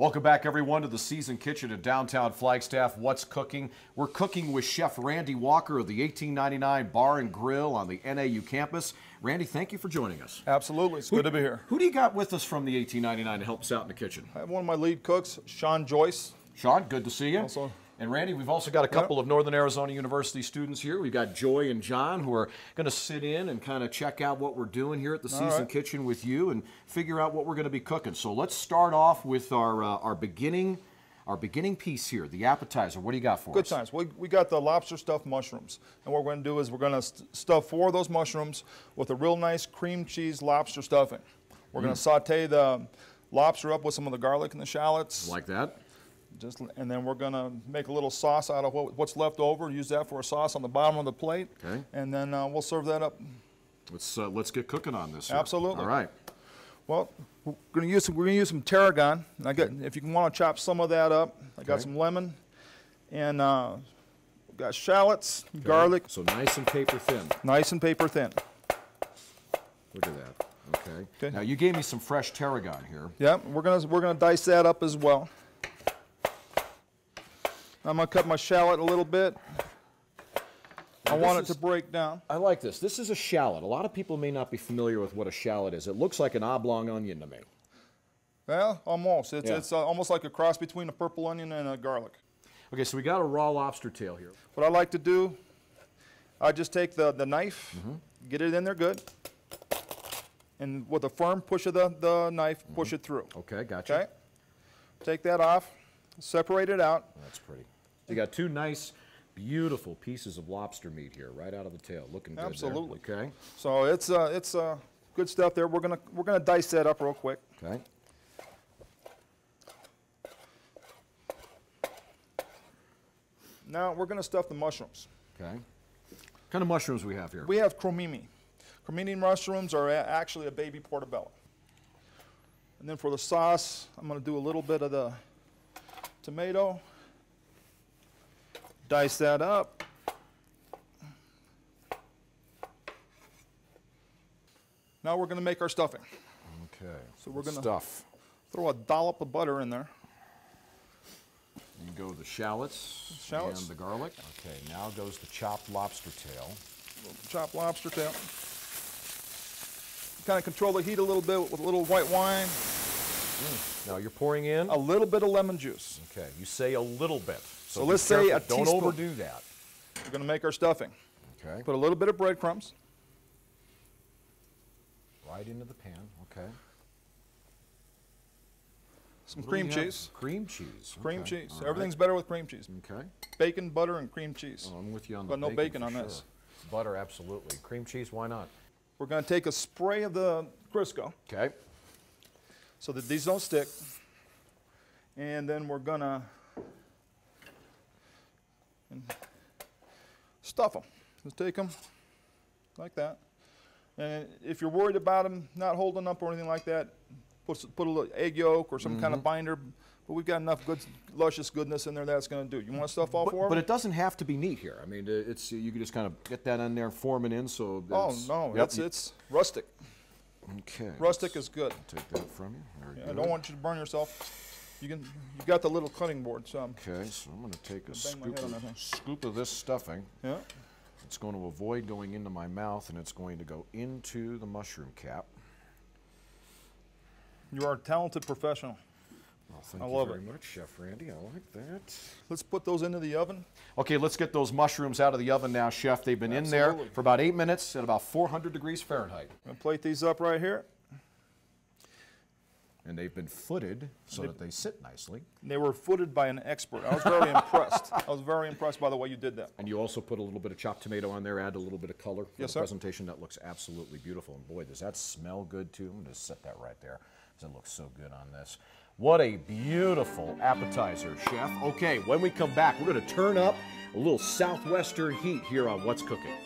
Welcome back, everyone, to the Season Kitchen at downtown Flagstaff. What's cooking? We're cooking with Chef Randy Walker of the 1899 Bar and Grill on the NAU campus. Randy, thank you for joining us. Absolutely. It's good to be here. Who do you got with us from the 1899 to help us out in the kitchen? I have one of my lead cooks, Sean Joyce. Sean, good to see you. Also, and Randy, we've also got a couple of Northern Arizona University students here. We've got Joy and John who are going to sit in and kind of check out what we're doing here at the Season Kitchen with you and figure out what we're going to be cooking. So let's start off with our beginning piece here, the appetizer. What do you got for us? Good times. We got the lobster stuffed mushrooms. And what we're going to do is we're going to stuff 4 of those mushrooms with a real nice cream cheese lobster stuffing. We're going to saute the lobster up with some of the garlic and the shallots. Like that? And then we're going to make a little sauce out of what's left over, use that for a sauce on the bottom of the plate. Okay. And then we'll serve that up. Let's get cooking on this here. Absolutely. All right. Well, we're going to use some tarragon. If you want to chop some of that up, I got some lemon, and we've got shallots, garlic. So nice and paper thin. Nice and paper thin. Look at that. Okay. Now you gave me some fresh tarragon here. Yeah, we're gonna dice that up as well. I'm gonna cut my shallot a little bit. I want it to break down. I like this. This is a shallot. A lot of people may not be familiar with what a shallot is. It looks like an oblong onion to me. Well, almost. It's almost like a cross between a purple onion and a garlic. Okay, so we got a raw lobster tail here. What I like to do, I just take the knife, get it in there good, and with a firm push of the knife, push it through. Okay, gotcha. Okay, take that off, separate it out. That's pretty. You got 2 nice, beautiful pieces of lobster meat here, right out of the tail, looking good. Absolutely. There. Okay. So it's good stuff there. We're gonna dice that up real quick. Okay. Now we're gonna stuff the mushrooms. Okay. What kind of mushrooms we have here? We have cromini. Cromini mushrooms are actually a baby portobello. And then for the sauce, I'm gonna do a little bit of the tomato. Dice that up. Now we're going to make our stuffing. Okay. So we're going to throw a dollop of butter in there. You go the shallots and the garlic. Okay, now goes the chopped lobster tail. Chopped lobster tail. Kind of control the heat a little bit with a little white wine. Now you're pouring in? A little bit of lemon juice. Okay, you say a little bit. So let's say a teaspoon. Don't overdo that. We're going to make our stuffing. Okay. Put a little bit of breadcrumbs. Right into the pan, okay. Some cream cheese. Cream cheese. Cream cheese. Everything's better with cream cheese. Okay. Bacon, butter, and cream cheese. Oh, I'm with you on but the no bacon on this. Butter, absolutely. Cream cheese, why not? We're going to take a spray of the Crisco. Okay. So that these don't stick. And then we're going to stuff them. Just take them like that. And if you're worried about them not holding up or anything like that, put a little egg yolk or some kind of binder. But we've got enough good, luscious goodness in there that's going to do. You want to stuff all 4 of them? But it doesn't have to be neat here. I mean, you can just kind of get that in there, form it in. So it's rustic. Okay. Rustic is good. Take that from you. I don't want you to burn yourself. You got the little cutting board. So okay, so I'm going to take a scoop of this stuffing. Yeah. It's going to avoid going into my mouth, and it's going to go into the mushroom cap. You are a talented professional. Well, thank you very much, Chef Randy. I like that. Let's put those into the oven. Okay, let's get those mushrooms out of the oven now, Chef. They've been in there for about 8 minutes at about 400 degrees Fahrenheit. I'm going to plate these up right here. And they've been footed so that they sit nicely. They were footed by an expert. I was very impressed. I was very impressed by the way you did that. And you also put a little bit of chopped tomato on there, add a little bit of color for the presentation. That looks absolutely beautiful. And boy, does that smell good too. I'm going to set that right there because it looks so good on this. What a beautiful appetizer, Chef. Okay, when we come back, we're going to turn up a little southwestern heat here on What's Cooking.